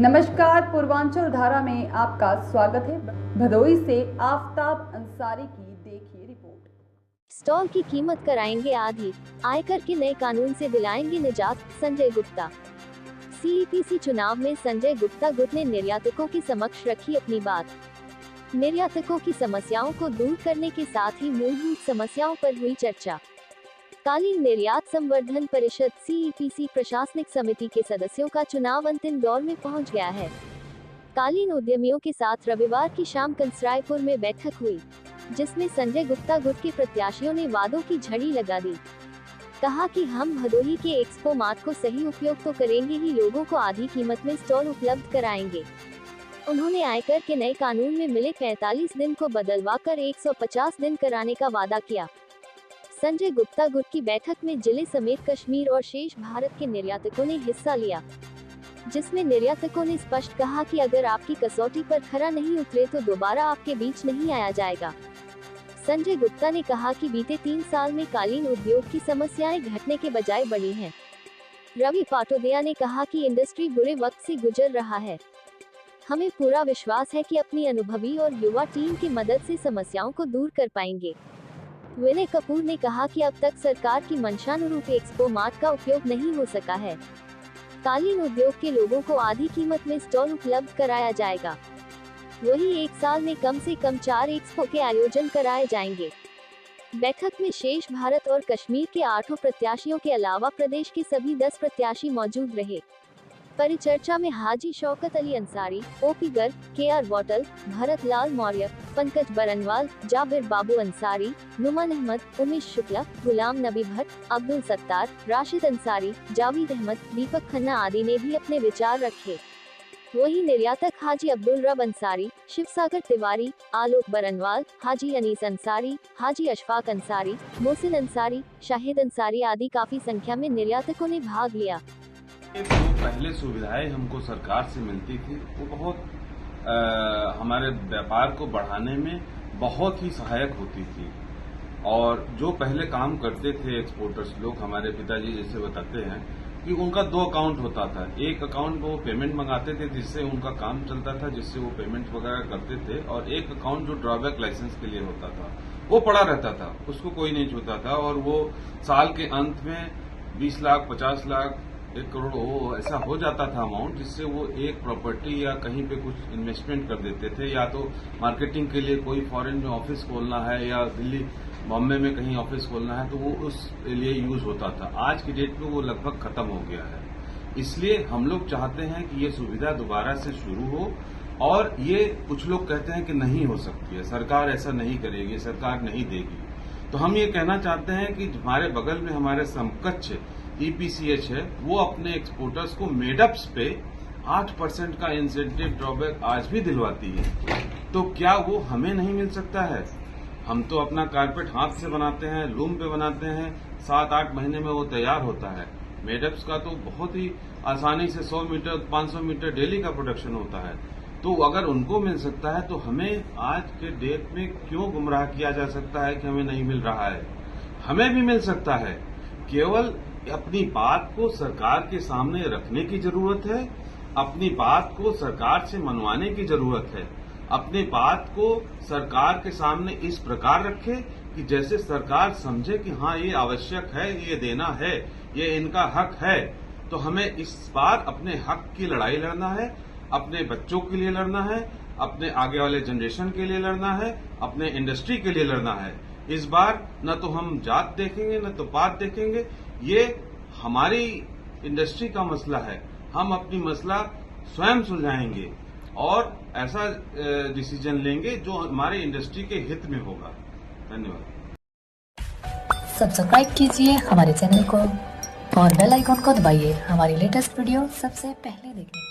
नमस्कार, पूर्वांचल धारा में आपका स्वागत है। भदोही से आफ्ताब अंसारी की देखिए रिपोर्ट। स्टॉल की कीमत कराएंगे आधी, आयकर के नए कानून से दिलाएंगे निजात, संजय गुप्ता। सीईपीसी चुनाव में संजय गुप्ता गुट ने निर्यातकों के समक्ष रखी अपनी बात। निर्यातकों की समस्याओं को दूर करने के साथ ही मूलभूत समस्याओं पर हुई चर्चा। कालीन निर्यात संवर्धन परिषद सीईपीसी प्रशासनिक समिति के सदस्यों का चुनाव अंतिम दौर में पहुंच गया है। कालीन उद्यमियों के साथ रविवार की शाम कंसरायपुर में बैठक हुई, जिसमें संजय गुप्ता गुट के प्रत्याशियों ने वादों की झड़ी लगा दी। कहा कि हम भदोही के एक्सपो मार्ट को सही उपयोग तो करेंगे ही, लोगों को आधी कीमत में स्टॉल उपलब्ध कराएंगे। उन्होंने आयकर के नए कानून में मिले 45 दिन को बदलवाकर 150 दिन कराने का वादा किया। संजय गुप्ता गुट की बैठक में जिले समेत कश्मीर और शेष भारत के निर्यातकों ने हिस्सा लिया, जिसमें निर्यातकों ने स्पष्ट कहा कि अगर आपकी कसौटी पर खरा नहीं उतरे तो दोबारा आपके बीच नहीं आया जाएगा। संजय गुप्ता ने कहा कि बीते 3 साल में कालीन उद्योग की समस्याएं घटने के बजाय बढ़ी हैं। रवि पाटोदिया ने कहा कि इंडस्ट्री बुरे वक्त से गुजर रहा है। हमें पूरा विश्वास है कि अपनी अनुभवी और युवा टीम की मदद से समस्याओं को दूर कर पाएंगे। विनय कपूर ने कहा कि अब तक सरकार की मंशानुरूप एक्सपो मार्ट का उपयोग नहीं हो सका है। कालीन उद्योग के लोगों को आधी कीमत में स्टॉल उपलब्ध कराया जाएगा। वहीं 1 साल में कम से कम 4 एक्सपो के आयोजन कराए जाएंगे। बैठक में शेष भारत और कश्मीर के 8 प्रत्याशियों के अलावा प्रदेश के सभी 10 प्रत्याशी मौजूद रहे। परिचर्चा में हाजी शौकत अली अंसारी, ओपी गर्ग, केआर वाटल, भरत लाल मौर्य, पंकज बरनवाल, जाबिर बाबू अंसारी, नुमान अहमद, उमेश शुक्ला, गुलाम नबी भट्ट, अब्दुल सत्तार, राशिद अंसारी, जावेद अहमद, दीपक खन्ना आदि ने भी अपने विचार रखे। वहीं निर्यातक हाजी अब्दुल रब अंसारी, शिवसागर तिवारी, आलोक बरनवाल, हाजी अनीस अंसारी, हाजी अशफाक अंसारी, मोहसिन अंसारी, शाहिद अंसारी आदि काफी संख्या में निर्यातकों ने भाग लिया। जो पहले सुविधाएं हमको सरकार से मिलती थी वो बहुत हमारे व्यापार को बढ़ाने में बहुत ही सहायक होती थी। और जो पहले काम करते थे एक्सपोर्टर्स लोग, हमारे पिताजी जैसे बताते हैं कि उनका 2 अकाउंट होता था। एक अकाउंट में वो पेमेंट मंगाते थे जिससे उनका काम चलता था, जिससे वो पेमेंट वगैरह करते थे, और एक अकाउंट जो ड्रॉबैक लाइसेंस के लिए होता था वो पड़ा रहता था, उसको कोई नहीं छूता था। और वो साल के अंत में 20 लाख, 50 लाख, 1 करोड़ वो ऐसा हो जाता था अमाउंट, जिससे वो एक प्रॉपर्टी या कहीं पे कुछ इन्वेस्टमेंट कर देते थे, या तो मार्केटिंग के लिए कोई फॉरेन में ऑफिस खोलना है या दिल्ली बॉम्बे में कहीं ऑफिस खोलना है, तो वो उस लिए यूज होता था। आज की डेट में वो लगभग खत्म हो गया है। इसलिए हम लोग चाहते हैं कि ये सुविधा दोबारा से शुरू हो। और ये कुछ लोग कहते हैं कि नहीं हो सकती है, सरकार ऐसा नहीं करेगी, सरकार नहीं देगी। तो हम ये कहना चाहते हैं कि हमारे बगल में हमारे समकक्ष ईपीसीएच है, वो अपने एक्सपोर्टर्स को मेडअप्स पे 8% का इंसेंटिव ड्रॉबैक आज भी दिलवाती है। तो क्या वो हमें नहीं मिल सकता है? हम तो अपना कारपेट हाथ से बनाते हैं, लूम पे बनाते हैं, 7-8 महीने में वो तैयार होता है। मेडअप्स का तो बहुत ही आसानी से 100 मीटर 500 मीटर डेली का प्रोडक्शन होता है। तो अगर उनको मिल सकता है तो हमें आज के डेट में क्यों गुमराह किया जा सकता है कि हमें नहीं मिल रहा है? हमें भी मिल सकता है। केवल अपनी बात को सरकार के सामने रखने की जरूरत है, अपनी बात को सरकार से मनवाने की जरूरत है। अपनी बात को सरकार के सामने इस प्रकार रखे कि जैसे सरकार समझे कि हाँ ये आवश्यक है, ये देना है, ये इनका हक है। तो हमें इस बार अपने हक की लड़ाई लड़ना है, अपने बच्चों के लिए लड़ना है, अपने आगे वाले जनरेशन के लिए लड़ना है, अपने इंडस्ट्री के लिए लड़ना है। इस बार न तो हम जात देखेंगे न तो पात देखेंगे, ये हमारी इंडस्ट्री का मसला है। हम अपनी मसला स्वयं सुलझाएंगे और ऐसा डिसीजन लेंगे जो हमारे इंडस्ट्री के हित में होगा। धन्यवाद। सब्सक्राइब कीजिए हमारे चैनल को और बेल आइकॉन को दबाइए हमारी लेटेस्ट वीडियो सबसे पहले देखने के लिए।